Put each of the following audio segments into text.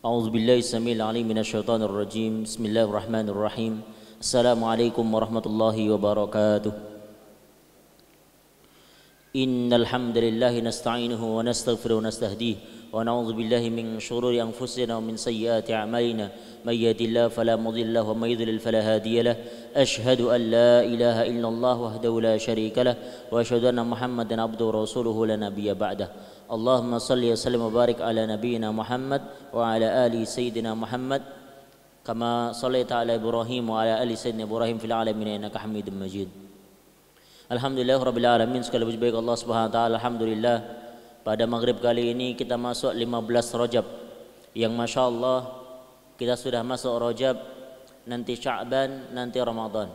A'udzu billahi samil alim minasyaitonir rajim. Bismillahirrahmanirrahim. Assalamualaikum warahmatullahi wabarakatuh. Innal hamdalillah nasta'inuhu wa nastaghfiruhu wa nastahdihi wa na'udzu billahi min shururi anfusina wa min sayyiati a'malina. May yahdihillahu fala mudilla lahu wa may yudlil fala hadiya lahu. Asyhadu an la ilaha illallah wahdahu la syarika lahu wa asyhadu anna Muhammadan abduhu wa rasuluhu la nabiyya ba'dahu. Allahumma salli wa sallim wa barik ala nabiyyina Muhammad wa ala ali sayyidina Muhammad kama sallaita ala Ibrahim wa ala ali sayyidina Ibrahim fil alamin innaka Hamidum Majid. Alhamdulillah rabbil alamin, segala puji bagi Allah Subhanahu wa taala. Alhamdulillah pada maghrib kali ini kita masuk 15 Rajab yang Masya Allah kita sudah masuk Rajab, nanti Sya'ban, nanti Ramadan.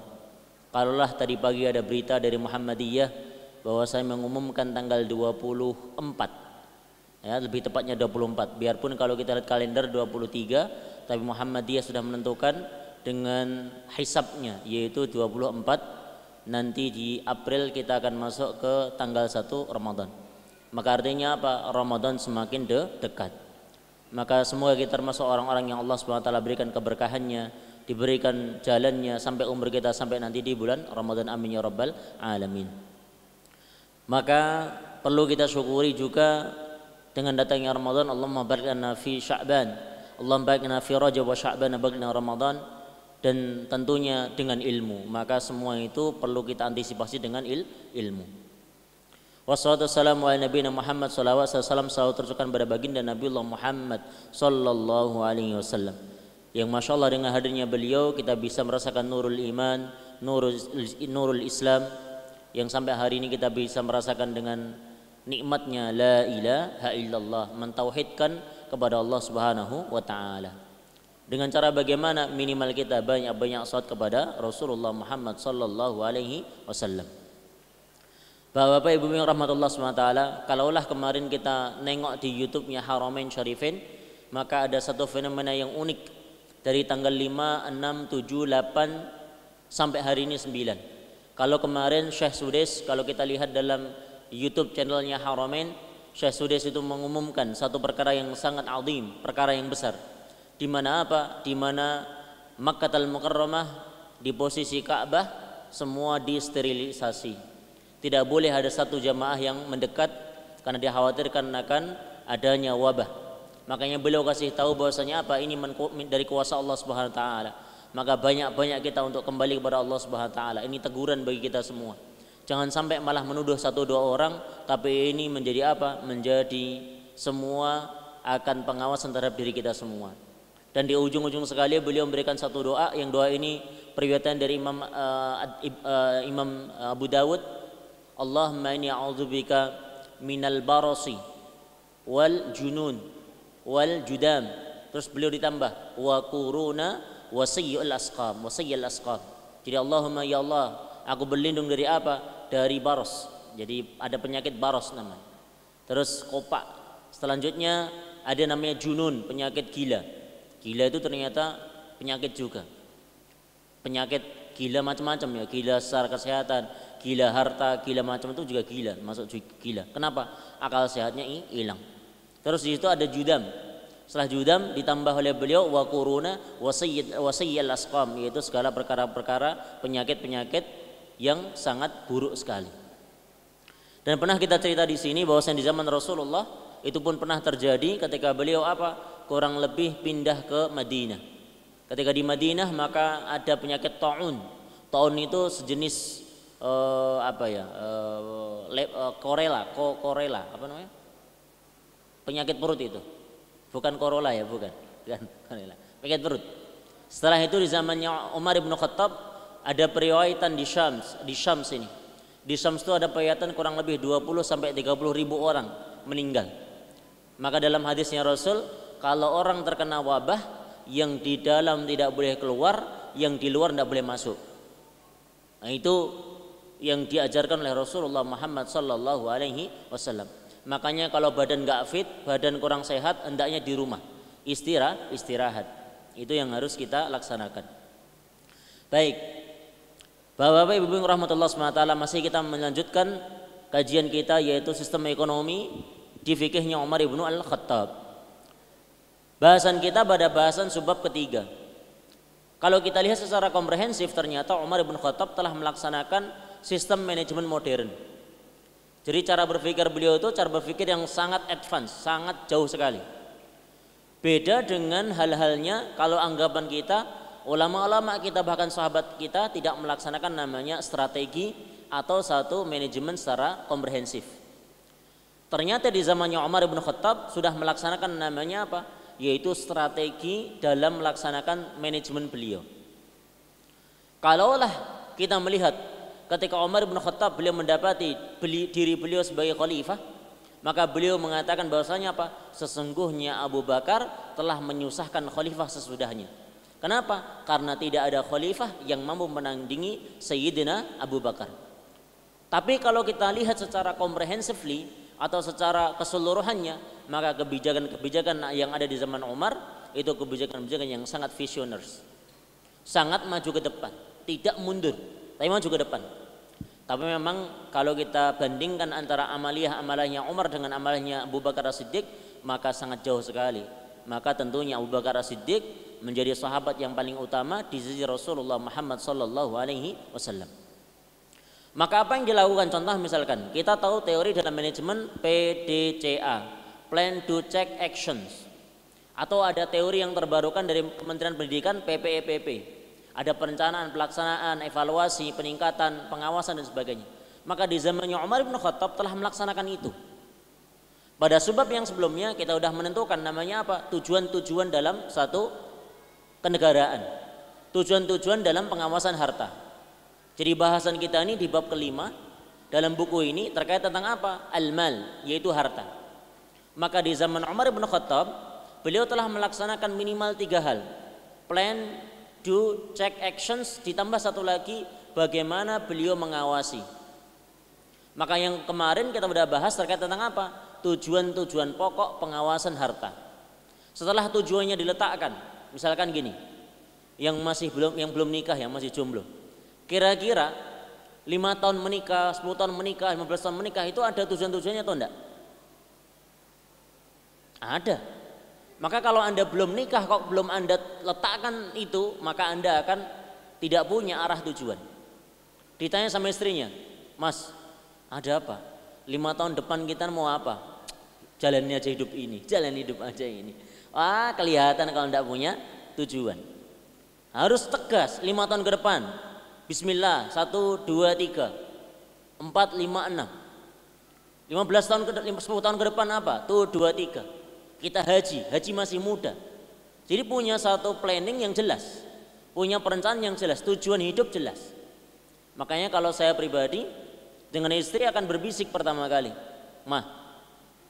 Kalaulah tadi pagi ada berita dari Muhammadiyah bahwa saya mengumumkan tanggal 24, ya, lebih tepatnya 24, biarpun kalau kita lihat kalender 23, tapi Muhammadiyah sudah menentukan dengan hisabnya yaitu 24. Nanti di April kita akan masuk ke tanggal 1 Ramadan. Maka artinya apa? Ramadan semakin dekat. Maka semoga kita termasuk orang-orang yang Allah SWT berikan keberkahannya, diberikan jalannya sampai umur kita sampai nanti di bulan Ramadan. Amin ya rabbal alamin. Maka perlu kita syukuri juga dengan datangnya Ramadan. Allahumma barik lana fi Sya'ban, Allahumma barik lana fi Rajab wa Sya'ban wa barik lana Ramadan. Dan tentunya dengan ilmu. Maka semua itu perlu kita antisipasi dengan ilmu. Wassalatu wassalamu ala nabiyina Muhammad sallallahu alaihi wasallam, selalu tercukupkan pada baginda Nabiullah Muhammad sallallahu alaihi wasallam, yang Masya Allah dengan hadirnya beliau kita bisa merasakan nurul iman, nurul Islam, yang sampai hari ini kita bisa merasakan dengan nikmatnya la ilaha illallah, mentauhidkan kepada Allah Subhanahu wa taala. Dengan cara bagaimana? Minimal kita banyak-banyak salat kepada Rasulullah Muhammad sallallahu alaihi wasallam. Bapak Ibu yang rahmatullah SWT, kalaulah kemarin kita nengok di YouTube-nya Haramain Syarifain, maka ada satu fenomena yang unik dari tanggal 5, 6, 7, 8 sampai hari ini 9. Kalau kemarin Syekh Sudais, kalau kita lihat dalam YouTube channelnya Haramain, Syekh Sudais itu mengumumkan satu perkara yang sangat azim, perkara yang besar. Di mana apa? Di mana Makkatul Mukarramah di posisi Ka'bah semua disterilisasi. Tidak boleh ada satu jamaah yang mendekat karena dikhawatirkan akan adanya wabah. Makanya beliau kasih tahu bahwasanya apa? Ini dari kuasa Allah Subhanahu wa taala. Maka banyak-banyak kita untuk kembali kepada Allah Subhanahu wa taala. Ini teguran bagi kita semua. Jangan sampai malah menuduh satu dua orang, tapi ini menjadi apa? Menjadi semua akan pengawasan terhadap diri kita semua. Dan di ujung-ujung sekali beliau memberikan satu doa, yang doa ini periwayatan dari Imam Abu Dawud. Allahumma inni a'udzubika minal barasi wal junun wal judam. Terus beliau ditambah wa quruna wa sayyi'ul asqam wa sayyi'ul asqam. Jadi Allahumma ya Allah, aku berlindung dari apa? Dari baros. Jadi ada penyakit baros namanya. Terus kopak. Selanjutnya ada namanya junun, penyakit gila. Gila itu ternyata penyakit juga. Penyakit gila macam-macam ya, gila secara kesehatan, gila harta, gila macam itu juga gila, masuk gila. Kenapa? Akal sehatnya hilang. Terus di situ ada judam. Setelah judam ditambah oleh beliau wa quruna wa sayyil asqam, yaitu segala perkara-perkara penyakit-penyakit yang sangat buruk sekali. Dan pernah kita cerita di sini bahwasanya di zaman Rasulullah itu pun pernah terjadi ketika beliau apa? Kurang lebih pindah ke Madinah. Ketika di Madinah maka ada penyakit taun. Taun itu sejenis korela, apa namanya? Penyakit perut itu. Bukan korola ya, bukan korela. Penyakit perut. Setelah itu di zamannya Umar bin Khattab ada periwayatan di Syams ini. Di Syams itu ada periwayatan kurang lebih 20 sampai 30 ribu orang meninggal. Maka dalam hadisnya Rasul, kalau orang terkena wabah, yang di dalam tidak boleh keluar, yang di luar tidak boleh masuk. Nah, itu yang diajarkan oleh Rasulullah Muhammad sallallahu alaihi wasallam. Makanya kalau badan enggak fit, badan kurang sehat, hendaknya di rumah. Istirahat. Itu yang harus kita laksanakan. Baik. Bapak-bapak, Ibu rahmatullah SWT, masih kita melanjutkan kajian kita yaitu sistem ekonomi di fikihnya Umar ibnu Al-Khattab. Bahasan kita pada bahasan subbab ketiga. Kalau kita lihat secara komprehensif, ternyata Umar bin Khattab telah melaksanakan sistem manajemen modern. Jadi cara berpikir beliau itu cara berpikir yang sangat advance, sangat jauh sekali. Beda dengan hal-halnya kalau anggapan kita, ulama-ulama kita bahkan sahabat kita tidak melaksanakan namanya strategi atau satu manajemen secara komprehensif. Ternyata di zamannya Umar bin Khattab sudah melaksanakan namanya apa? Yaitu strategi dalam melaksanakan manajemen beliau. Kalaulah kita melihat ketika Umar bin Khattab beliau mendapati diri beliau sebagai khalifah, maka beliau mengatakan bahwasanya apa? Sesungguhnya Abu Bakar telah menyusahkan khalifah sesudahnya. Kenapa? Karena tidak ada khalifah yang mampu menandingi Sayyidina Abu Bakar. Tapi kalau kita lihat secara comprehensively atau secara keseluruhannya, maka kebijakan-kebijakan yang ada di zaman Umar itu kebijakan-kebijakan yang sangat visionaries, sangat maju ke depan, tidak mundur, tapi maju ke depan. Tapi memang kalau kita bandingkan antara amaliyah-amalahnya Umar dengan amalahnya Abu Bakar As-Siddiq, maka sangat jauh sekali. Maka tentunya Abu Bakar As-Siddiq menjadi sahabat yang paling utama di sisi Rasulullah Muhammad sallallahu alaihi wasallam. Maka apa yang dilakukan? Contoh misalkan kita tahu teori dalam manajemen PDCA, Plan Do Check Actions, atau ada teori yang terbarukan dari Kementerian Pendidikan PPEPP. Ada perencanaan, pelaksanaan, evaluasi, peningkatan, pengawasan dan sebagainya. Maka di zamannya Umar bin Khattab telah melaksanakan itu. Pada subbab yang sebelumnya kita sudah menentukan namanya apa? Tujuan-tujuan dalam satu kenegaraan. Tujuan-tujuan dalam pengawasan harta. Jadi bahasan kita ini di bab kelima dalam buku ini terkait tentang apa? Al-mal, yaitu harta. Maka di zaman Umar bin Khattab beliau telah melaksanakan minimal 3 hal. Plan, do, check actions, ditambah satu lagi bagaimana beliau mengawasi. Maka yang kemarin kita sudah bahas terkait tentang apa? Tujuan-tujuan pokok pengawasan harta. Setelah tujuannya diletakkan, misalkan gini, yang belum nikah, yang masih jomblo, kira-kira 5 tahun menikah, 10 tahun menikah, 15 tahun menikah itu ada tujuan-tujuannya atau enggak? Ada. Maka kalau Anda belum nikah kok belum Anda letakkan itu, maka Anda akan tidak punya arah tujuan. Ditanya sama istrinya, "Mas, ada apa? 5 tahun depan kita mau apa?" "Jalani aja hidup ini, jalani hidup aja ini." Wah, kelihatan kalau tidak punya tujuan. Harus tegas 5 tahun ke depan. Bismillah, 1, 2, 3, 4, 5, 6. 15 tahun 10 tahun ke depan apa? Tuh 2, 3. Kita haji masih muda. Jadi punya satu planning yang jelas, punya perencanaan yang jelas, tujuan hidup jelas. Makanya kalau saya pribadi dengan istri akan berbisik pertama kali, "Mah,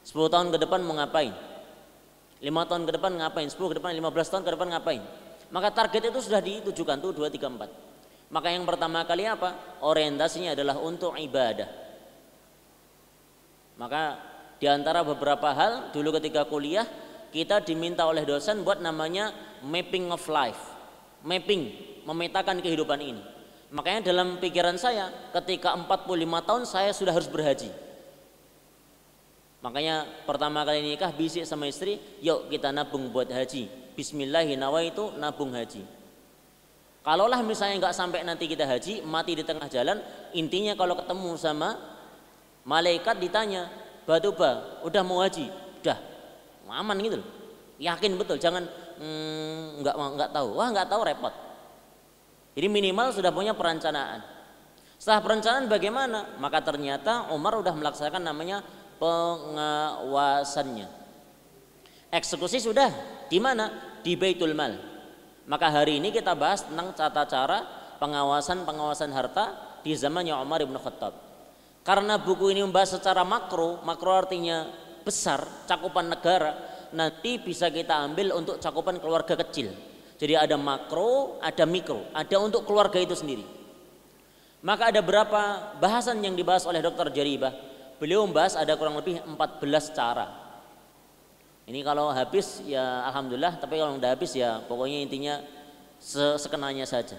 10 tahun ke depan mau ngapain? 5 tahun ke depan ngapain? 10 ke depan, 15 tahun ke depan ngapain?" Maka target itu sudah ditujukan tuh 2, 3, 4. Maka yang pertama kali apa? Orientasinya adalah untuk ibadah. Maka di antara beberapa hal dulu ketika kuliah kita diminta oleh dosen buat namanya mapping of life. Mapping, memetakan kehidupan ini. Makanya dalam pikiran saya ketika 45 tahun saya sudah harus berhaji. Makanya pertama kali nikah bisik sama istri, "Yuk kita nabung buat haji. Bismillahirrahmanirrahim, nabung haji." Kalaulah misalnya nggak sampai nanti kita haji, mati di tengah jalan, intinya kalau ketemu sama malaikat ditanya, "Batuba, udah mau haji?" "Udah." Aman gitu loh. Yakin betul, jangan nggak tahu. Wah, nggak tahu repot. Jadi minimal sudah punya perencanaan. Setelah perencanaan bagaimana? Maka ternyata Umar udah melaksanakan namanya pengawasannya. Eksekusi sudah di mana? Di Baitul Mal. Maka hari ini kita bahas tentang tata cara pengawasan harta di zamannya Umar bin Khattab. Karena buku ini membahas secara makro artinya besar, cakupan negara, nanti bisa kita ambil untuk cakupan keluarga kecil. Jadi ada makro, ada mikro, ada untuk keluarga itu sendiri. Maka ada berapa bahasan yang dibahas oleh Dr. Jaribah? Beliau membahas ada kurang lebih 14 cara. Ini kalau habis ya alhamdulillah, tapi kalau udah habis ya pokoknya intinya sekenanya saja.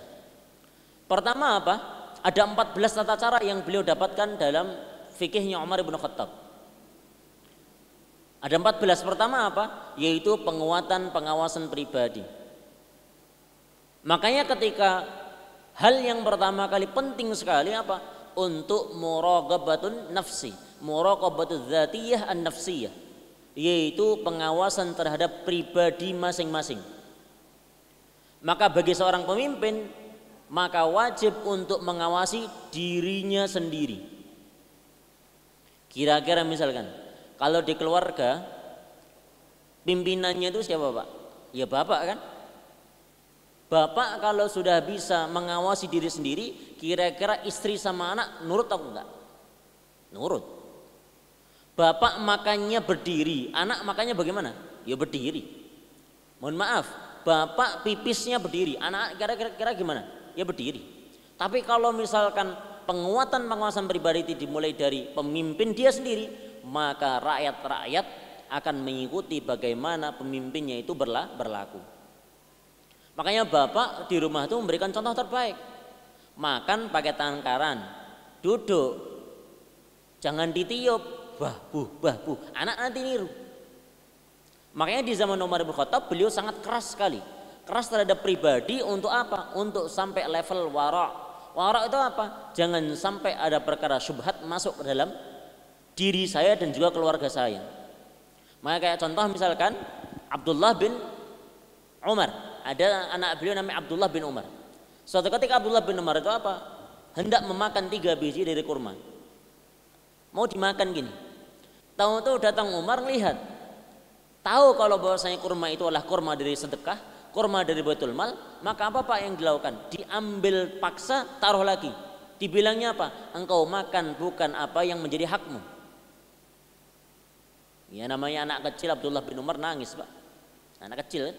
Pertama apa? Ada 14 tata cara yang beliau dapatkan dalam fikihnya Umar bin Khattab. Ada 14. Pertama apa? Yaitu penguatan pengawasan pribadi. Makanya ketika hal yang pertama kali penting sekali apa? Untuk muraqabatun nafsi, muraqabatuz dzatiyah an-nafsiyah, yaitu pengawasan terhadap pribadi masing-masing. Maka bagi seorang pemimpin, maka wajib untuk mengawasi dirinya sendiri. Kira-kira misalkan kalau di keluarga pimpinannya itu siapa Pak? Ya bapak kan? Bapak kalau sudah bisa mengawasi diri sendiri, kira-kira istri sama anak nurut atau enggak? Nurut. Bapak makannya berdiri, anak makannya bagaimana? Ya berdiri. Mohon maaf, bapak pipisnya berdiri, anak kira-kira gimana? Ya berdiri. Tapi kalau misalkan pengawasan pribadi itu dimulai dari pemimpin dia sendiri, maka rakyat-rakyat akan mengikuti bagaimana pemimpinnya itu berlaku. Makanya bapak di rumah itu memberikan contoh terbaik. Makan pakai tangan kanan, duduk, jangan ditiup, bah bu, anak nanti niru. Makanya di zaman Umar bin Khattab beliau sangat keras sekali, keras terhadap pribadi untuk apa? Untuk sampai level wara. Wara itu apa? Jangan sampai ada perkara syubhat masuk ke dalam diri saya dan juga keluarga saya. Maka kayak contoh misalkan Abdullah bin Umar. Ada anak beliau namanya Abdullah bin Umar. Suatu ketika Abdullah bin Umar itu apa? Hendak memakan 3 biji dari kurma. Mau dimakan gini. Tahu-tahu datang Umar melihat. Tahu kalau bahwasanya kurma itu adalah kurma dari sedekah, kurma dari Baitul Mal, maka apa Pak yang dilakukan? Diambil paksa, taruh lagi. Dibilangnya apa? Engkau makan bukan apa yang menjadi hakmu. Ya namanya anak kecil, Abdullah bin Umar nangis Pak. Anak kecil kan?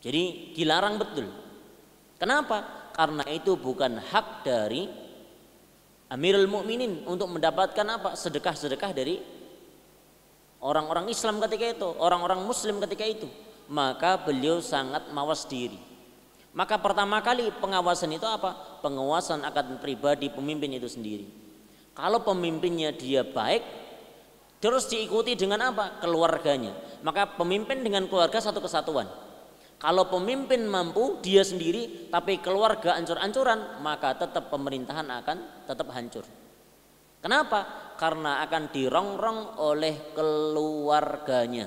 Jadi dilarang betul. Kenapa? Karena itu bukan hak dari Amirul Mukminin untuk mendapatkan apa? Sedekah-sedekah dari orang-orang Islam ketika itu, orang-orang Muslim ketika itu. Maka beliau sangat mawas diri. Maka pertama kali pengawasan itu apa? Pengawasan akan pribadi pemimpin itu sendiri. Kalau pemimpinnya dia baik, terus diikuti dengan apa? Keluarganya. Maka pemimpin dengan keluarga satu kesatuan. Kalau pemimpin mampu dia sendiri tapi keluarga ancur-ancuran, maka tetap pemerintahan akan tetap hancur. Kenapa? Karena akan dirongrong oleh keluarganya.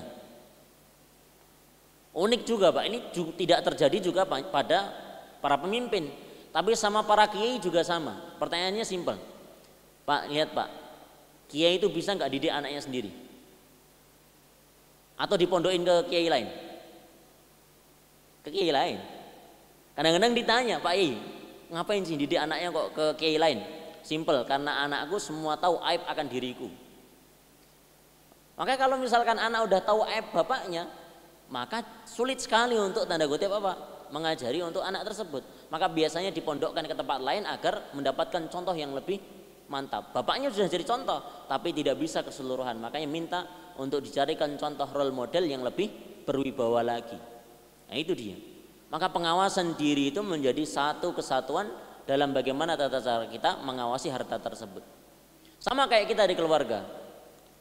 Unik juga Pak, ini tidak terjadi juga pada para pemimpin, tapi sama para kiai juga sama. Pertanyaannya simpel. Pak, lihat Pak, kiai itu bisa nggak didik anaknya sendiri? Atau dipondokin ke kiai lain? Ke kiai lain. Kadang-kadang ditanya, Pak ngapain sih didik anaknya kok ke kiai lain? Simple, karena anakku semua tahu aib akan diriku. Makanya kalau misalkan anak udah tahu aib bapaknya, maka sulit sekali untuk tanda kutip apa? Mengajari untuk anak tersebut. Maka biasanya dipondokkan ke tempat lain agar mendapatkan contoh yang lebih mantap. Bapaknya sudah jadi contoh, tapi tidak bisa keseluruhan. Makanya minta untuk dicarikan contoh role model yang lebih berwibawa lagi. Nah itu dia. Maka pengawasan diri itu menjadi satu kesatuan dalam bagaimana tata cara kita mengawasi harta tersebut. Sama kayak kita di keluarga.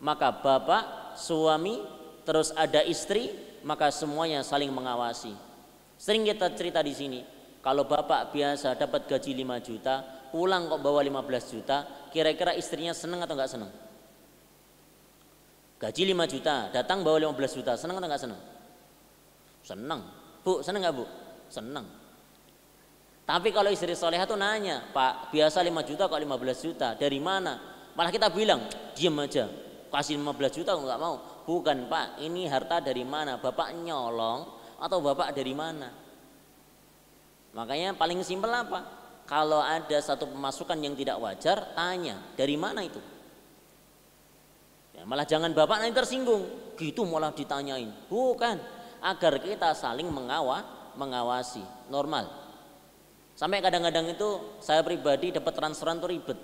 Maka bapak, suami, terus ada istri, maka semuanya saling mengawasi. Sering kita cerita di sini, kalau bapak biasa dapat gaji 5 juta, pulang kok bawa 15 juta, kira-kira istrinya seneng atau enggak seneng? Gaji 5 juta, datang bawa 15 juta, seneng atau enggak seneng? Seneng. Bu, seneng nggak Bu? Seneng. Tapi kalau istri solehah tuh nanya, Pak, biasa 5 juta kok 15 juta, dari mana? Malah kita bilang, diam aja, kasih 15 juta nggak mau. Bukan Pak, ini harta dari mana? Bapak nyolong atau bapak dari mana? Makanya paling simpel apa? Kalau ada satu pemasukan yang tidak wajar, tanya, dari mana itu? Ya, malah jangan bapak nanti tersinggung, gitu malah ditanyain. Bukan. Agar kita saling mengawasi normal. Sampai kadang-kadang itu saya pribadi dapat transferan tuh ribet.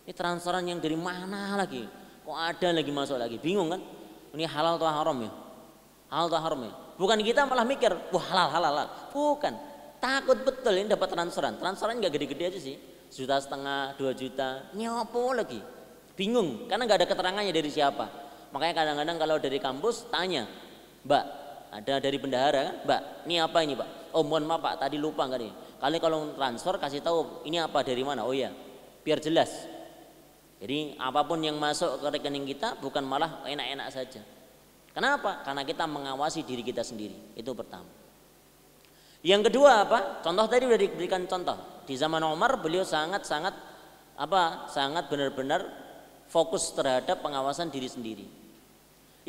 Ini transferan yang dari mana lagi? Kok ada lagi masuk lagi? Bingung kan? Ini halal atau haram ya? Halal atau haram ya? Bukan kita malah mikir, wah halal. Bukan. Takut betul ini dapat transferan. Transferan nggak gede-gede aja sih. 1,5 juta, 2 juta. Nyopo lagi? Bingung karena nggak ada keterangannya dari siapa. Makanya kadang-kadang kalau dari kampus tanya, Mbak, ada dari bendahara kan, Mbak, ini apa ini Pak? Oh mohon maaf Pak, tadi lupa nggak nih. Kali kalau transfer kasih tahu ini apa dari mana? Oh ya, biar jelas. Jadi apapun yang masuk ke rekening kita bukan malah enak-enak saja. Kenapa? Karena kita mengawasi diri kita sendiri. Itu pertama. Yang kedua apa? Contoh tadi sudah diberikan contoh. Di zaman Umar beliau sangat benar-benar fokus terhadap pengawasan diri sendiri.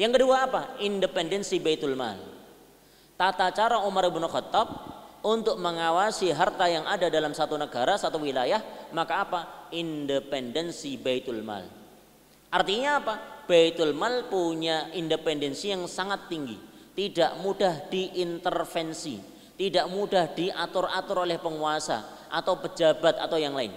Yang kedua apa? Independensi Baitul Mal. Tata cara Umar bin Khattab untuk mengawasi harta yang ada dalam satu negara, satu wilayah, maka apa? Independensi Baitul Mal. Artinya apa? Baitul Mal punya independensi yang sangat tinggi, tidak mudah diintervensi, tidak mudah diatur-atur oleh penguasa atau pejabat atau yang lain.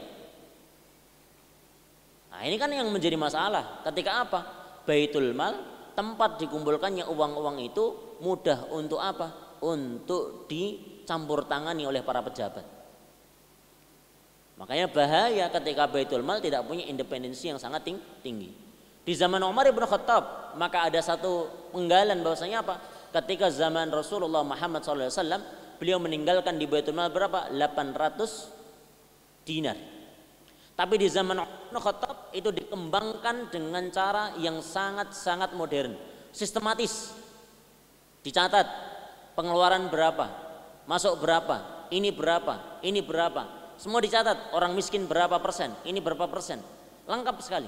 Nah, ini kan yang menjadi masalah. Ketika apa? Baitul Mal, tempat dikumpulkannya uang-uang itu mudah untuk apa? Untuk dicampur tangani oleh para pejabat. Makanya bahaya ketika Baitul Mal tidak punya independensi yang sangat tinggi. Di zaman Umar bin Khattab maka ada satu penggalan bahwasanya apa? Ketika zaman Rasulullah Muhammad SAW beliau meninggalkan di Baitul Mal berapa? 800 dinar. Tapi di zaman Umar bin Khattab itu dikembangkan dengan cara yang sangat-sangat modern, sistematis. Dicatat pengeluaran berapa, masuk berapa, ini berapa, ini berapa. Semua dicatat, orang miskin berapa persen, ini berapa persen. Lengkap sekali.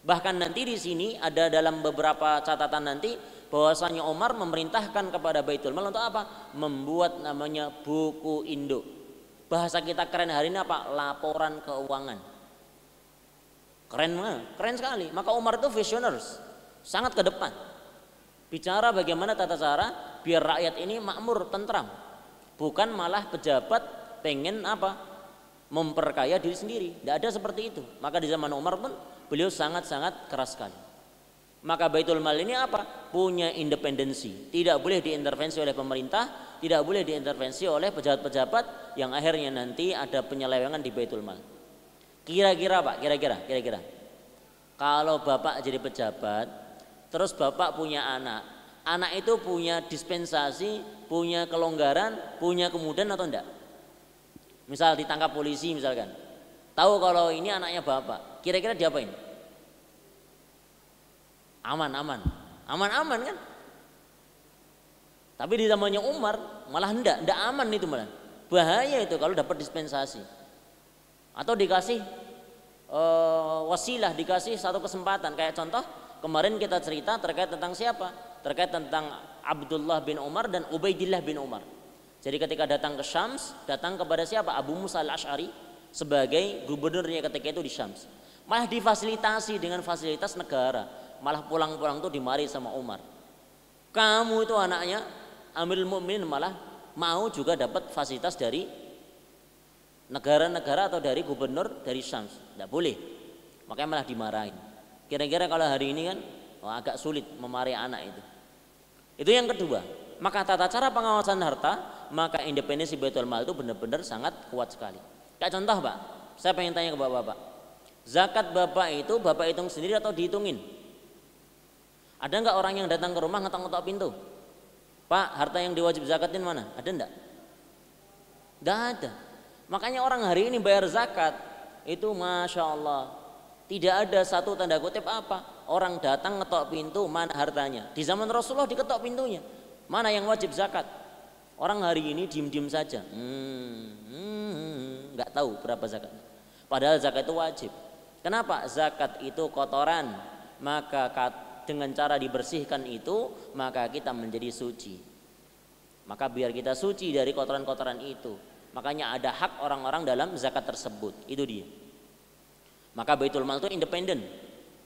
Bahkan nanti di sini ada dalam beberapa catatan nanti bahwasanya Umar memerintahkan kepada Baitul Mal untuk apa? Membuat namanya buku induk. Bahasa kita keren hari ini apa? Laporan keuangan. Keren sekali. Maka Umar itu visionaries, sangat ke depan. Bicara bagaimana tata cara biar rakyat ini makmur, tentram. Bukan malah pejabat pengen apa? Memperkaya diri sendiri. Tidak ada seperti itu. Maka di zaman Umar pun beliau sangat-sangat keras sekali. Maka Baitul Mal ini apa? Punya independensi. Tidak boleh diintervensi oleh pemerintah, tidak boleh diintervensi oleh pejabat-pejabat yang akhirnya nanti ada penyelewengan di Baitul Mal. Kira-kira Pak, kira-kira. Kalau Bapak jadi pejabat, terus Bapak punya anak itu punya dispensasi, punya kelonggaran, punya kemudahan atau enggak? Misal ditangkap polisi misalkan, tahu kalau ini anaknya Bapak, kira-kira diapain? Aman kan? Tapi di zamannya Umar malah enggak aman itu, malah bahaya itu kalau dapat dispensasi atau dikasih wasilah, dikasih satu kesempatan. Kayak contoh kemarin kita cerita terkait tentang siapa? Terkait tentang Abdullah bin Umar dan Ubaidillah bin Umar. Jadi ketika datang ke Syams, datang kepada siapa? Abu Musa al-Ash'ari sebagai gubernurnya ketika itu di Syams. Malah difasilitasi dengan fasilitas negara. Malah pulang-pulang tuh dimari sama Umar. Kamu itu anaknya Amirul Mukminin malah mau juga dapat fasilitas dari negara-negara atau dari gubernur dari Syams. Tidak boleh. Makanya malah dimarahin. Kira-kira kalau hari ini kan agak sulit memarahi anak itu. Itu yang kedua. Maka tata cara pengawasan harta, maka independensi Baitul Mal itu benar-benar sangat kuat sekali. Kayak contoh Pak, saya pengen tanya ke Bapak. Zakat Bapak itu Bapak hitung sendiri atau dihitungin? Ada nggak orang yang datang ke rumah ngetok-ngetok pintu? Pak, harta yang diwajib zakatin mana? Ada enggak? Enggak ada. Makanya orang hari ini bayar zakat itu Masya Allah, tidak ada satu tanda kutip apa, orang datang ngetok pintu mana hartanya. Di zaman Rasulullah diketok pintunya, mana yang wajib zakat. Orang hari ini diem-diem saja, nggak tahu berapa zakatnya. Padahal zakat itu wajib. Kenapa? Zakat itu kotoran, maka dengan cara dibersihkan itu maka kita menjadi suci. Maka biar kita suci dari kotoran-kotoran itu, makanya ada hak orang-orang dalam zakat tersebut. Itu dia. Maka Baitul Mal itu independen,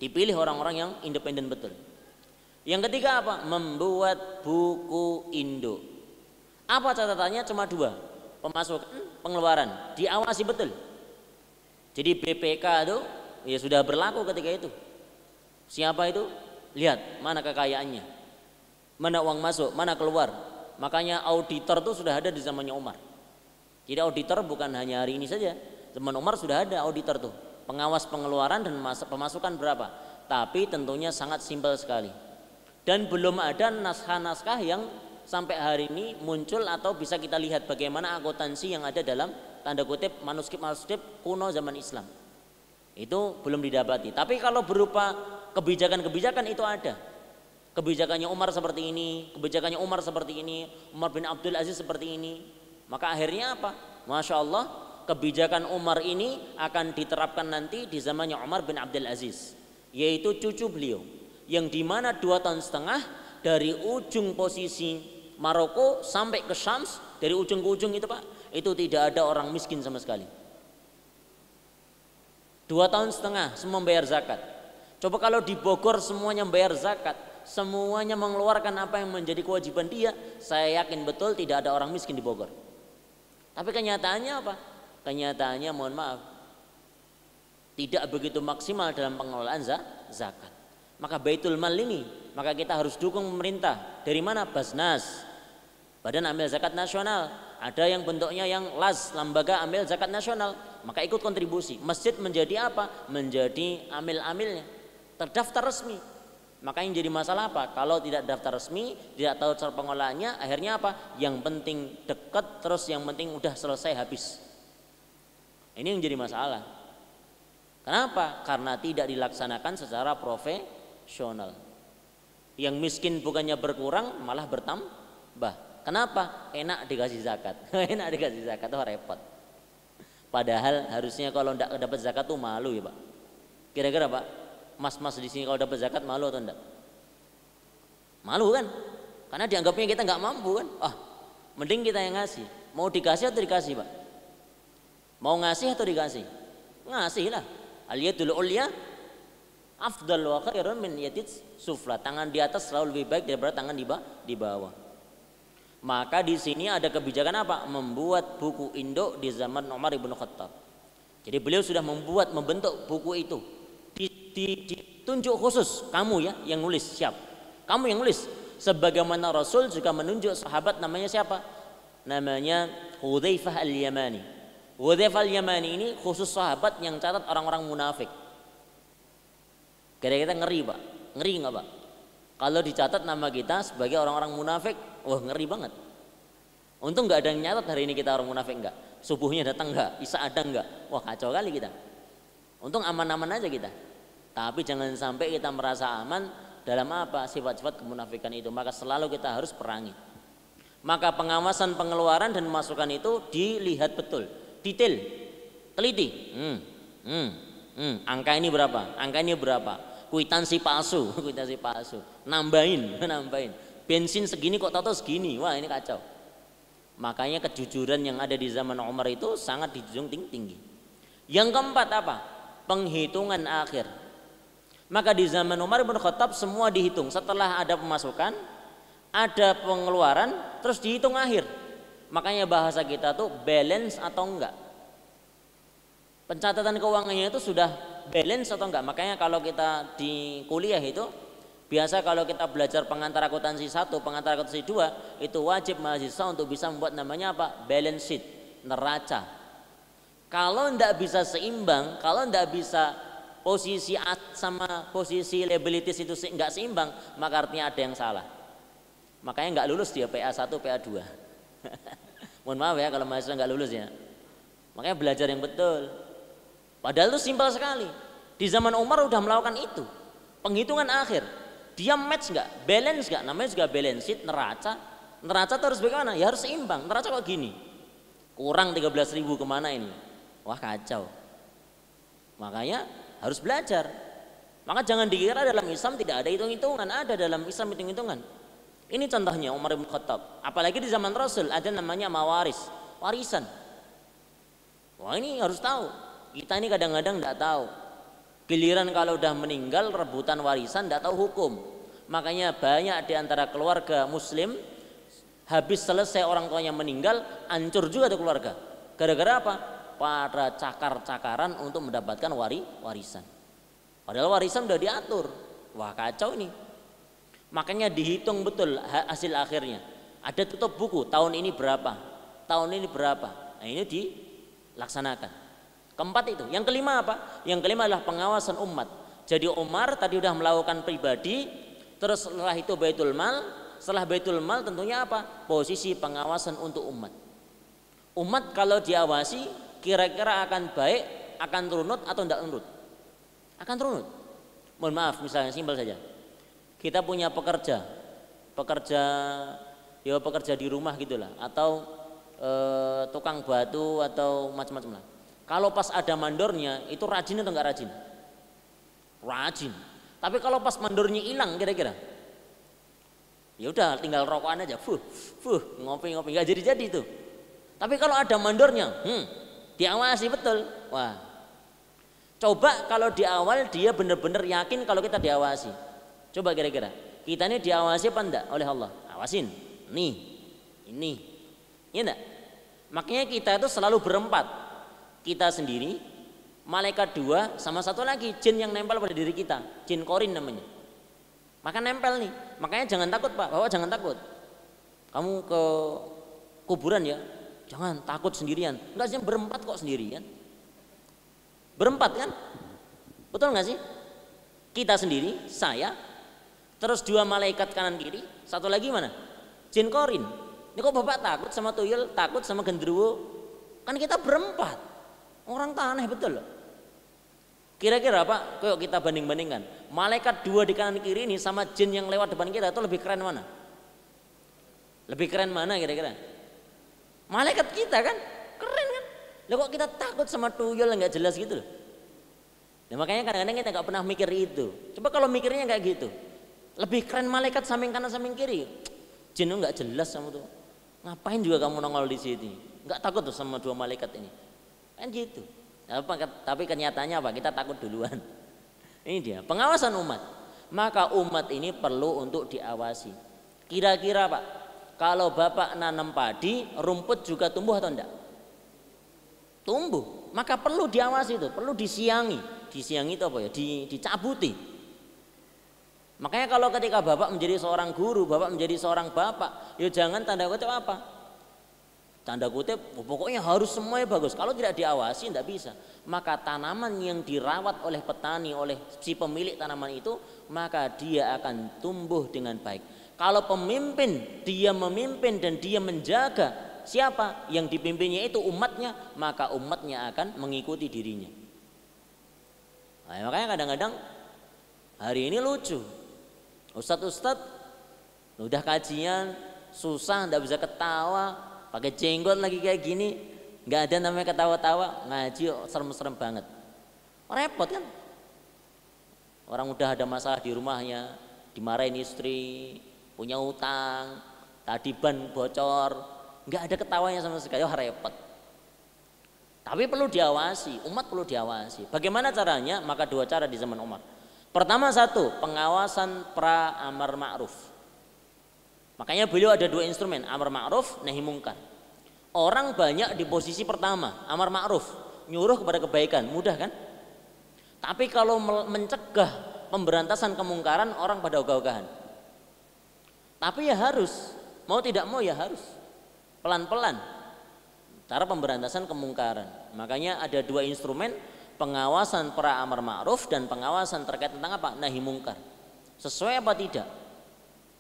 dipilih orang-orang yang independen betul. Yang ketiga apa? Membuat buku induk. Apa catatannya? Cuma dua, pemasukan, pengeluaran, diawasi betul. Jadi BPK itu ya sudah berlaku ketika itu. Siapa itu? Lihat mana kekayaannya, mana uang masuk, mana keluar. Makanya auditor itu sudah ada di zamannya Umar. Jadi auditor bukan hanya hari ini saja, zaman Umar sudah ada auditor tuh. pengawas pengeluaran dan pemasukan berapa. Tapi tentunya sangat simpel sekali. Dan belum ada naskah-naskah yang sampai hari ini muncul atau bisa kita lihat bagaimana akuntansi yang ada dalam tanda kutip manuskrip kuno zaman Islam. Itu belum didapati. Tapi kalau berupa kebijakan-kebijakan itu ada. Kebijakannya Umar seperti ini, kebijakannya Umar seperti ini, Umar bin Abdul Aziz seperti ini. Maka akhirnya apa? Masya Allah, kebijakan Umar ini akan diterapkan nanti di zamannya Umar bin Abdul Aziz, yaitu cucu beliau, yang dimana 2 tahun setengah dari ujung posisi Maroko sampai ke Syams, dari ujung ke ujung itu Pak, itu tidak ada orang miskin sama sekali. 2 tahun setengah semua membayar zakat. Coba kalau di Bogor semuanya membayar zakat, semuanya mengeluarkan apa yang menjadi kewajiban dia, saya yakin betul tidak ada orang miskin di Bogor. Tapi kenyataannya apa? Kenyataannya mohon maaf, tidak begitu maksimal dalam pengelolaan zakat. Maka Baitul Mal ini, maka kita harus dukung pemerintah. Dari mana? Basnas, Badan Amil Zakat Nasional. Ada yang bentuknya yang LAS, Lembaga Amil Zakat Nasional. Maka ikut kontribusi. Masjid menjadi apa? Menjadi amil-amilnya, terdaftar resmi. Maka yang jadi masalah apa? Kalau tidak daftar resmi, tidak tahu cara pengelolaannya, akhirnya apa? Yang penting dekat, terus yang penting udah selesai habis. Ini yang jadi masalah. Kenapa? Karena tidak dilaksanakan secara profesional. Yang miskin bukannya berkurang, malah bertambah. Kenapa? Enak dikasih zakat. Enak dikasih zakat, oh repot. Padahal harusnya kalau tidak dapat zakat tuh malu ya Pak. Kira-kira Pak, mas-mas di sini kalau dapat zakat malu atau enggak? Malu kan? Karena dianggapnya kita nggak mampu kan? Mending kita yang ngasih. Mau dikasih atau dikasih Pak? Mau ngasih atau dikasih? Ngasih lah. Al-yadul ulya afdal wa khairun min yadid sufla. Tangan di atas selalu lebih baik daripada tangan di bawah. Maka di sini ada kebijakan apa? Membuat buku induk di zaman Umar ibn Khattab. Jadi beliau sudah membentuk buku itu. Ditunjuk khusus kamu ya yang nulis, siap. Kamu yang nulis. Sebagaimana Rasul juga menunjuk sahabat namanya siapa? Namanya Hudzaifah al-Yamani. Hudzaifah al-Yamani ini khusus sahabat yang catat orang-orang munafik. Kira-kira ngeri Pak? Ngeri nggak Pak? Kalau dicatat nama kita sebagai orang-orang munafik, wah ngeri banget. Untung nggak ada yang nyatat hari ini kita orang munafik enggak. Subuhnya datang enggak, Isya ada enggak. Wah kacau kali kita. Untung aman-aman aja kita. Tapi jangan sampai kita merasa aman dalam apa? Sifat-sifat kemunafikan itu. Maka selalu kita harus perangi. Maka pengawasan pengeluaran dan masukan itu dilihat betul, detail, teliti. Angka ini berapa? Angka ini berapa? Kwitansi palsu, kwitansi palsu. Nambahin. Bensin segini kok tahu segini. Wah, ini kacau. Makanya kejujuran yang ada di zaman Umar itu sangat dijunjung tinggi. Yang keempat apa? Penghitungan akhir. Maka di zaman Umar bin Khattab semua dihitung. Setelah ada pemasukan, ada pengeluaran, terus dihitung akhir. Makanya bahasa kita tuh balance atau enggak. Pencatatan keuangannya itu sudah balance atau enggak. Makanya kalau kita di kuliah itu biasa kalau kita belajar pengantar akuntansi 1, pengantar akuntansi 2, itu wajib mahasiswa untuk bisa membuat namanya apa? Balance sheet, neraca. Kalau enggak bisa seimbang, kalau enggak bisa posisi aset sama posisi liabilities itu enggak seimbang, maka artinya ada yang salah. Makanya enggak lulus dia PA1, PA2. Mohon maaf ya kalau mahasiswa enggak lulus ya. Makanya belajar yang betul. Padahal itu simpel sekali. Di zaman Umar udah melakukan itu. Penghitungan akhir. Dia match nggak? Balance nggak? Namanya juga balance sheet, neraca. Neraca terus bagaimana? Ya harus seimbang. Neraca kok gini? Kurang 13.000 kemana ini? Wah kacau. Makanya harus belajar. Maka jangan dikira dalam Islam tidak ada hitung-hitungan. Ada dalam Islam hitung-hitungan. Ini contohnya Umar bin Khattab. Apalagi di zaman Rasul ada namanya mawaris, warisan. Wah ini harus tahu. Kita ini kadang-kadang tidak tahu. Giliran kalau udah meninggal rebutan warisan tidak tahu hukum. Makanya banyak di antara keluarga muslim habis selesai orang tuanya meninggal hancur juga tuh keluarga. Gara-gara apa? Pada cakar-cakaran untuk mendapatkan warisan. Padahal warisan udah diatur. Wah kacau ini. Makanya dihitung betul hasil akhirnya. Ada tutup buku tahun ini berapa, tahun ini berapa. Nah ini dilaksanakan. Keempat itu. Yang kelima apa? Yang kelima adalah pengawasan umat. Jadi Umar tadi udah melakukan pribadi, terus setelah itu Baitul Mal. Setelah Baitul Mal tentunya apa? Posisi pengawasan untuk umat. Umat kalau diawasi kira-kira akan baik, akan runut atau tidak runut? Akan runut. Mohon maaf, misalnya simpel saja. Kita punya pekerja di rumah gitulah, atau tukang batu atau macam-macam lah. Kalau pas ada mandornya itu rajin atau enggak rajin? Rajin. Tapi kalau pas mandornya hilang kira-kira, ya udah tinggal rokokan aja, ngopi-ngopi nggak jadi-jadi itu. Tapi kalau ada mandornya, diawasi betul. Wah, coba kalau di awal dia benar-benar yakin kalau kita diawasi. Coba kira-kira kita ini diawasi apa enggak oleh Allah? Awasin, ini, ya enggak? Makanya kita itu selalu berempat. Kita sendiri, malaikat dua, sama satu lagi jin yang nempel pada diri kita, jin korin namanya. Maka nempel nih. Makanya jangan takut Pak, Bapak jangan takut. Kamu ke kuburan ya, jangan takut sendirian. Enggak sih, berempat kok sendirian. Berempat kan? Betul nggak sih? Kita sendiri, saya, terus dua malaikat kanan kiri, satu lagi mana? Jin korin. Ini kok Bapak takut sama tuyul, takut sama genderuwo? Kan kita berempat. Orang tak aneh betul loh. Kira-kira Pak, kalau kita banding-bandingkan, malaikat dua di kanan kiri ini sama jin yang lewat depan kita itu lebih keren mana? Lebih keren mana kira-kira? Malaikat kita kan? Keren kan? Loh kok kita takut sama tuyul yang nggak jelas gitu loh. Nah, makanya kadang-kadang kita nggak pernah mikir itu. Coba kalau mikirnya kayak gitu, lebih keren malaikat samping kanan samping kiri. Jin itu nggak jelas sama tuh. Ngapain juga kamu nongol di sini? Nggak takut tuh sama dua malaikat ini. Kan gitu. Tapi kenyataannya apa? Kita takut duluan. Ini dia pengawasan umat. Maka umat ini perlu untuk diawasi. Kira-kira Pak, kalau Bapak nanam padi, rumput juga tumbuh atau enggak? Tumbuh. Maka perlu diawasi itu, perlu disiangi. Disiangi itu apa ya? Dicabuti. Makanya kalau ketika Bapak menjadi seorang guru, Bapak menjadi seorang bapak, ya jangan tanda kutip apa? Tanda kutip, pokoknya harus semuanya bagus. Kalau tidak diawasi tidak bisa. Maka tanaman yang dirawat oleh petani, oleh si pemilik tanaman itu, maka dia akan tumbuh dengan baik. Kalau pemimpin, dia memimpin dan dia menjaga siapa yang dipimpinnya itu umatnya, maka umatnya akan mengikuti dirinya. Nah, makanya kadang-kadang hari ini lucu. Ustadz udah kajian susah, tidak bisa ketawa. Pakai jenggot lagi kayak gini, nggak ada namanya ketawa-tawa, ngaji serem-serem banget. Repot kan? Orang udah ada masalah di rumahnya, dimarahin istri, punya utang, tadi ban bocor, nggak ada ketawanya sama sekali, repot. Tapi perlu diawasi, umat perlu diawasi. Bagaimana caranya? Maka dua cara di zaman Umar. Pertama satu, pengawasan pra amar ma'ruf. Makanya beliau ada dua instrumen, amar ma'ruf, nahi mungkar. Orang banyak di posisi pertama, amar ma'ruf, nyuruh kepada kebaikan, mudah kan? Tapi kalau mencegah pemberantasan kemungkaran, orang pada ogah-ogahan. Tapi ya harus, mau tidak mau ya harus, pelan-pelan. Cara pemberantasan kemungkaran. Makanya ada dua instrumen, pengawasan pra amar ma'ruf dan pengawasan terkait tentang apa? Nahi mungkar. Sesuai apa tidak?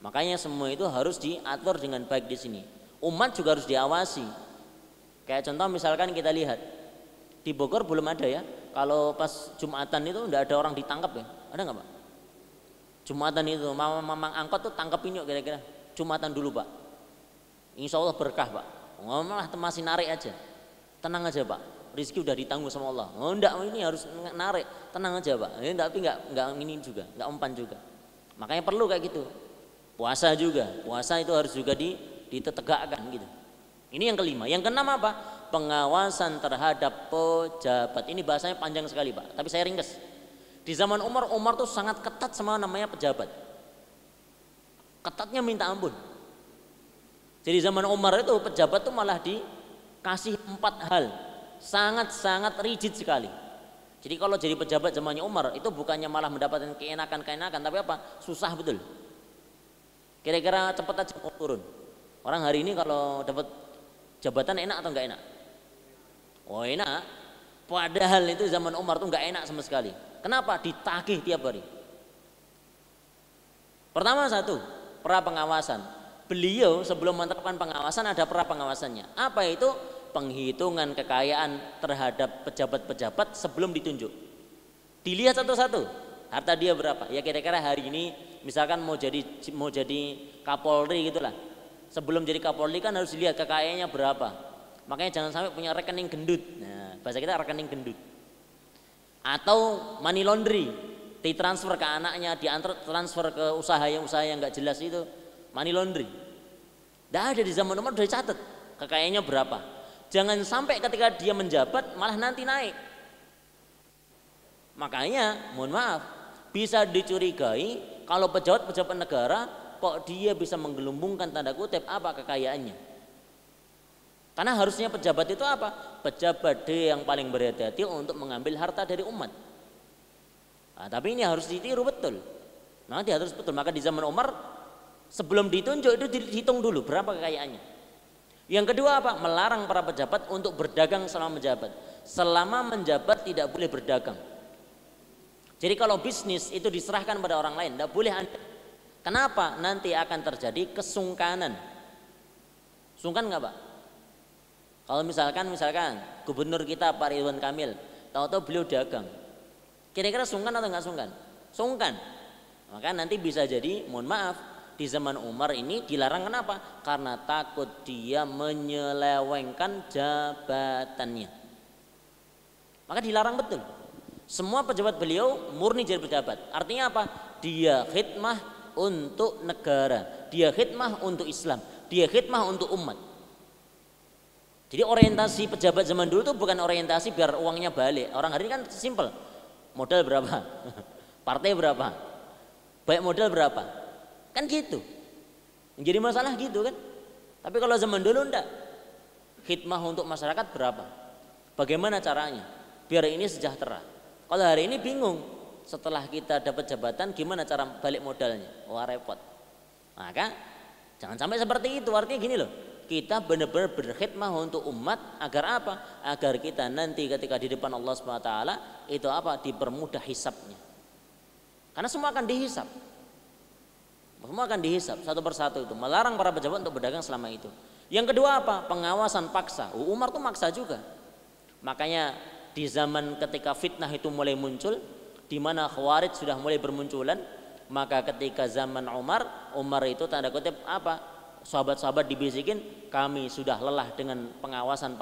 Makanya semua itu harus diatur dengan baik di sini. Umat juga harus diawasi. Kayak contoh misalkan kita lihat di Bogor belum ada ya. Kalau pas Jumatan itu enggak ada orang ditangkap ya. Ada nggak Pak? Jumatan itu mamang angkot tuh tangkepin yuk kira-kira. Jumatan dulu Pak. Insya Allah berkah Pak. Malah masih narik aja. Tenang aja Pak. Rizki udah ditanggung sama Allah. Oh enggak, ini harus narik. Tenang aja Pak. Ini tapi enggak ini juga, enggak umpan juga. Makanya perlu kayak gitu. Puasa juga, puasa itu harus juga ditegakkan gitu. Ini yang kelima. Yang keenam apa? Pengawasan terhadap pejabat. Ini bahasanya panjang sekali Pak, tapi saya ringkas. Di zaman Umar tuh sangat ketat sama namanya pejabat. Ketatnya minta ampun. Jadi zaman Umar itu pejabat tuh malah dikasih 4 hal. Sangat-sangat rigid sekali. Jadi kalau jadi pejabat zamannya Umar itu bukannya malah mendapatkan keenakan, tapi apa? Susah betul. Kira-kira cepat aja mau turun. Orang hari ini kalau dapat jabatan enak atau enggak enak? Oh enak. Padahal itu zaman Umar tuh nggak enak sama sekali. Kenapa? Ditagih tiap hari. Pertama satu, pra pengawasan. Beliau sebelum menerapkan pengawasan ada pra pengawasannya. Apa itu? Penghitungan kekayaan terhadap pejabat-pejabat sebelum ditunjuk. Dilihat satu-satu, harta dia berapa? Ya kira-kira hari ini misalkan mau jadi Kapolri gitulah. Sebelum jadi Kapolri kan harus dilihat kekayaannya berapa. Makanya jangan sampai punya rekening gendut. Nah, bahasa kita rekening gendut. Atau money laundry, ditransfer ke anaknya, transfer ke usaha yang nggak jelas itu, money laundry. Tidak ada di zaman Umar, sudah dicatat kekayaannya berapa. Jangan sampai ketika dia menjabat malah nanti naik. Makanya mohon maaf, bisa dicurigai kalau pejabat-pejabat negara kok dia bisa menggelumbungkan tanda kutip apa kekayaannya. Karena harusnya pejabat itu apa? Pejabat dia yang paling berhati-hati untuk mengambil harta dari umat. Nah, tapi ini harus ditiru betul. Nanti harus betul. Maka di zaman Umar sebelum ditunjuk itu dihitung dulu berapa kekayaannya. Yang kedua apa? Melarang para pejabat untuk berdagang selama menjabat. Selama menjabat tidak boleh berdagang. Jadi kalau bisnis itu diserahkan pada orang lain, tidak boleh Anda. Kenapa? Nanti akan terjadi kesungkanan. Sungkan nggak Pak? Kalau misalkan gubernur kita Pak Ridwan Kamil, tahu-tahu beliau dagang, kira-kira sungkan atau nggak sungkan? Sungkan. Maka nanti bisa jadi, mohon maaf, di zaman Umar ini dilarang kenapa? Karena takut dia menyelewengkan jabatannya. Maka dilarang betul. Semua pejabat beliau murni jadi pejabat. Artinya apa? Dia khidmah untuk negara, dia khidmah untuk Islam, dia khidmah untuk umat. Jadi orientasi pejabat zaman dulu itu bukan orientasi biar uangnya balik. Orang hari ini kan simpel. Modal berapa? Partai berapa? Baik modal berapa? Kan gitu. Yang jadi masalah gitu kan. Tapi kalau zaman dulu enggak. Khidmah untuk masyarakat berapa? Bagaimana caranya? Biar ini sejahtera. Kalau hari ini bingung. Setelah kita dapat jabatan gimana cara balik modalnya? Wah repot. Maka jangan sampai seperti itu. Artinya gini loh. Kita benar-benar berkhidmah untuk umat agar apa? Agar kita nanti ketika di depan Allah SWT itu apa? Dipermudah hisabnya. Karena semua akan dihisab. Semua akan dihisab satu persatu itu. Melarang para pejabat untuk berdagang selama itu. Yang kedua apa? Pengawasan paksa. Umar tuh maksa juga. Makanya di zaman ketika fitnah itu mulai muncul, di mana Khawarij sudah mulai bermunculan, maka ketika zaman Umar itu tanda kutip apa? Sahabat-sahabat dibisikin, kami sudah lelah dengan pengawasan,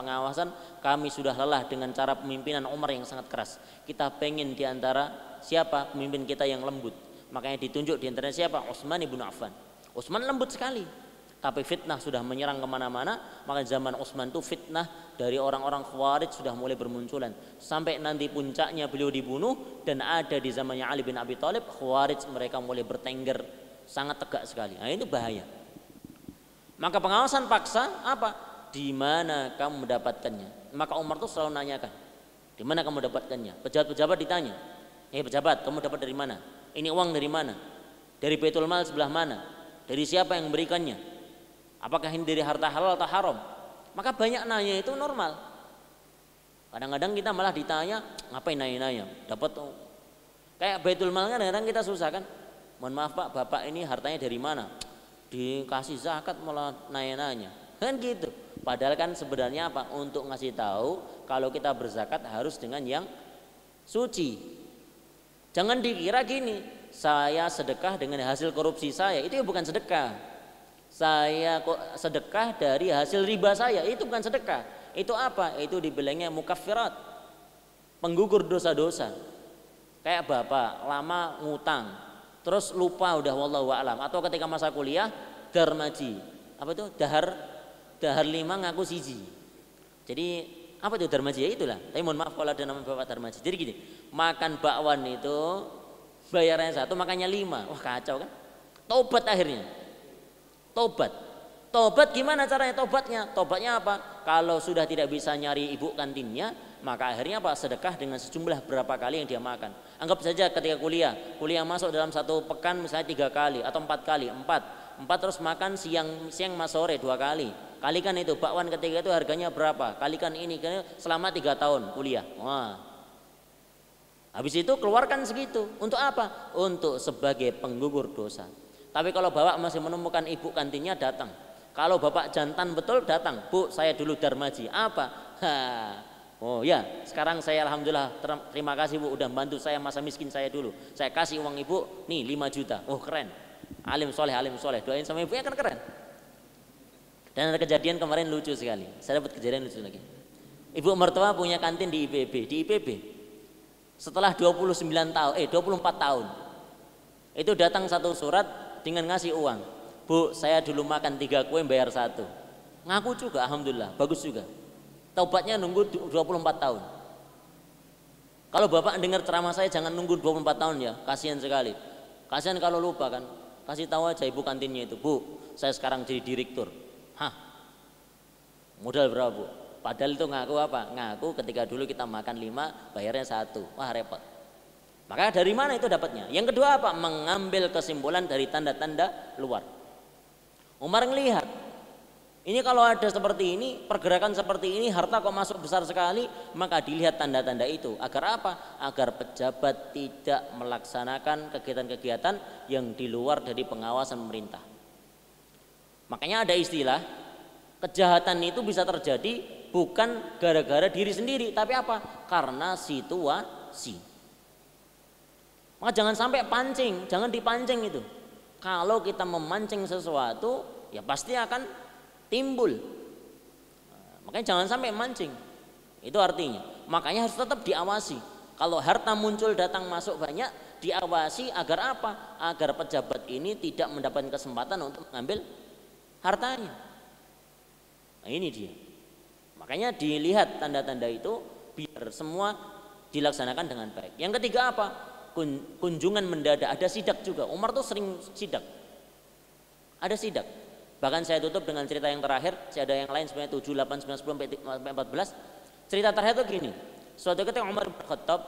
kami sudah lelah dengan cara pemimpinan Umar yang sangat keras. Kita pengen diantara siapa pemimpin kita yang lembut. Makanya ditunjuk diantara siapa? Utsman ibn Affan. Utsman lembut sekali, tapi fitnah sudah menyerang kemana-mana. Maka zaman Utsman itu fitnah dari orang-orang Khawarij sudah mulai bermunculan. Sampai nanti puncaknya beliau dibunuh, dan ada di zamannya Ali bin Abi Thalib, Khawarij mereka mulai bertengger sangat tegak sekali. Nah itu bahaya. Maka pengawasan paksa apa? Di mana kamu mendapatkannya? Maka Umar tuh selalu nanyakan, di mana kamu dapatkannya? Pejabat-pejabat ditanya, pejabat kamu dapat dari mana? Ini uang dari mana? Dari Baitul Mal sebelah mana? Dari siapa yang memberikannya? Apakah ini dari harta halal atau haram? Maka banyak nanya itu normal. Kadang-kadang kita malah ditanya, ngapain nanya-nanya? Dapat kayak Baitul Mal kan kadang-kadang kita susah kan? Mohon maaf Pak, Bapak ini hartanya dari mana? Dikasih zakat malah nanya-nanya kan gitu. Padahal kan sebenarnya apa? Untuk ngasih tahu kalau kita berzakat harus dengan yang suci. Jangan dikira gini, saya sedekah dengan hasil korupsi saya, itu bukan sedekah. Saya kok sedekah dari hasil riba saya, itu bukan sedekah. Itu apa? Itu dibilangnya mukaffirat, penggugur dosa-dosa. Kayak bapak lama ngutang terus lupa udah wallahu a'lam, atau ketika masa kuliah darmaji, apa itu dahar 5 ngaku siji. Jadi apa itu darmaji? Ya itulah. Tapi mohon maaf kalau ada nama bapak darmaji. Jadi gini, makan bakwan itu bayarannya 1, makannya 5. Wah kacau kan? Tobat akhirnya. Tobat gimana caranya tobatnya? Tobatnya apa? Kalau sudah tidak bisa nyari ibu kantinnya, maka akhirnya apa? Sedekah dengan sejumlah berapa kali yang dia makan. Anggap saja ketika kuliah masuk dalam 1 pekan misalnya 3 kali atau 4 kali, 4 terus makan siang mas sore 2 kali. Kalikan itu bakwan ketiga itu harganya berapa? Kalikan ini selama 3 tahun kuliah. Wah. Habis itu keluarkan segitu. Untuk apa? Untuk sebagai penggugur dosa. Tapi kalau bapak masih menemukan ibu kantinnya, datang. Kalau bapak jantan betul, datang. Bu, saya dulu darmaji. Apa? Oh ya, sekarang saya alhamdulillah terima kasih Bu udah bantu saya masa miskin saya dulu. Saya kasih uang ibu, nih 5 juta. Oh keren. Alim soleh, doain sama ibunya kan keren. Dan ada kejadian kemarin lucu sekali. Saya dapat kejadian lucu lagi. Ibu mertua punya kantin di IPB. Setelah 24 tahun. Itu datang satu surat dengan ngasih uang. Bu, saya dulu makan 3 kue bayar 1. Ngaku juga, alhamdulillah, bagus juga. Taubatnya nunggu 24 tahun. Kalau bapak dengar ceramah saya jangan nunggu 24 tahun ya, kasihan sekali. Kasihan kalau lupa kan. Kasih tahu aja ibu kantinnya itu, Bu, saya sekarang jadi direktur. Hah? Modal berapa Bu? Padahal itu ngaku apa? Ngaku ketika dulu kita makan 5 bayarnya 1. Wah repot. Maka dari mana itu dapatnya? Yang kedua apa? Mengambil kesimpulan dari tanda-tanda luar. Umar ngelihat, ini kalau ada seperti ini, pergerakan seperti ini, harta kok masuk besar sekali, maka dilihat tanda-tanda itu. Agar apa? Agar pejabat tidak melaksanakan kegiatan-kegiatan yang di luar dari pengawasan pemerintah. Makanya ada istilah, kejahatan itu bisa terjadi bukan gara-gara diri sendiri, tapi apa? Karena situasi. Maka jangan sampai pancing, jangan dipancing itu. Kalau kita memancing sesuatu, ya pasti akan timbul. Makanya jangan sampai mancing. Itu artinya. Makanya harus tetap diawasi. Kalau harta muncul datang masuk banyak, diawasi agar apa? Agar pejabat ini tidak mendapatkan kesempatan untuk mengambil hartanya. Nah ini dia. Makanya dilihat tanda-tanda itu biar semua dilaksanakan dengan baik. Yang ketiga apa? Kunjungan mendadak. Ada sidak juga. Umar tuh sering sidak. Ada sidak. Bahkan saya tutup dengan cerita yang terakhir. Saya ada yang lain sebenarnya 7, 8, 9, 10, 14. Cerita terakhir itu gini. Suatu ketika Umar bin Khattab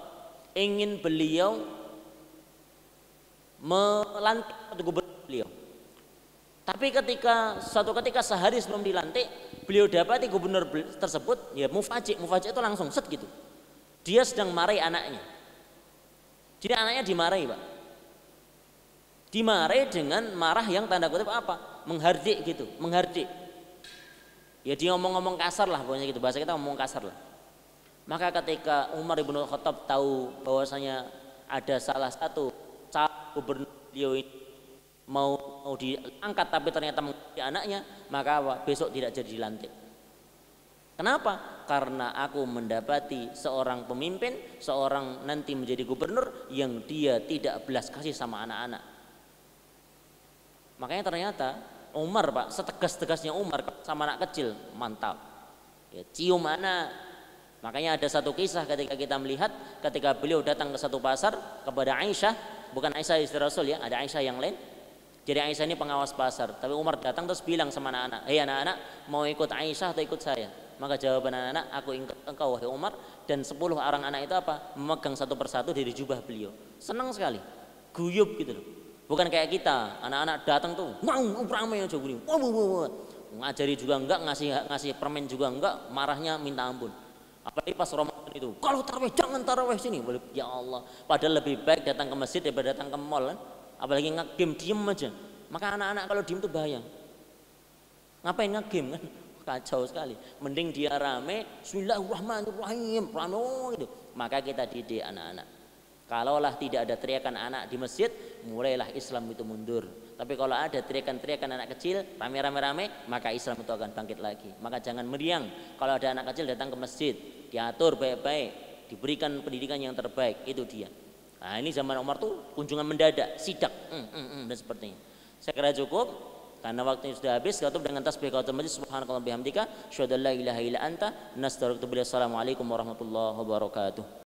ingin beliau melantik gubernur beliau. Tapi suatu ketika sehari sebelum dilantik, beliau dapati gubernur tersebut ya mufaji itu langsung set gitu. Dia sedang marahi anaknya. Jadi anaknya dimarahi Pak. Dimarahi dengan marah yang tanda kutip apa? Menghardik gitu, menghardik. Ya dia ngomong-ngomong kasar lah pokoknya gitu, bahasa kita ngomong kasar lah. Maka ketika Umar bin Khattab tahu bahwasanya ada salah satu calon gubernur beliau ini mau diangkat tapi ternyata menjadi anaknya, maka besok tidak jadi dilantik. Kenapa? Karena aku mendapati seorang pemimpin, seorang nanti menjadi gubernur yang dia tidak belas kasih sama anak-anak. Makanya ternyata Umar Pak, setegas-tegasnya Umar sama anak kecil, mantap. Ya, cium anak. Makanya ada satu kisah ketika kita melihat ketika beliau datang ke satu pasar kepada Aisyah, bukan Aisyah istri Rasul ya, ada Aisyah yang lain. Jadi Aisyah ini pengawas pasar, tapi Umar datang terus bilang sama anak-anak, "Hei anak-anak, mau ikut Aisyah atau ikut saya?" Maka jawaban anak-anak, "Aku ikut engkau wahai Umar." Dan 10 orang anak itu apa? Memegang satu persatu dari jubah beliau. Senang sekali, guyup gitu loh. Bukan kayak kita, anak-anak datang tuh, "Mau ramai aja gini." Ngajari juga enggak, ngasih permen juga enggak, marahnya minta ampun. Apalagi pas Ramadan itu, "Kalau tarawih jangan tarawih sini." Ya Allah, padahal lebih baik datang ke masjid daripada datang ke mall kan. Apalagi nge-game diem aja. Maka anak-anak kalau diem tuh bahaya. Ngapain nge-game kan? Kacau sekali. Mending dia rame, Bismillahirrahmanirrahim, rame gitu. Maka kita didik anak-anak. Kalaulah tidak ada teriakan anak di masjid, mulailah Islam itu mundur. Tapi kalau ada teriakan-teriakan anak kecil, rame-rame, maka Islam itu akan bangkit lagi. Maka jangan meriang. Kalau ada anak kecil datang ke masjid, diatur baik-baik, diberikan pendidikan yang terbaik, itu dia. Nah ini zaman Umar tuh kunjungan mendadak, sidak, dan sepertinya. Saya kira cukup. Karena waktunya sudah habis, tutup dengan tasbih qaul majlis subhanakallah bihamdika, asyhadu an la ilaha illa anta, nastaghfiruka wa atubu ilaik. Assalamualaikum warahmatullahi wabarakatuh.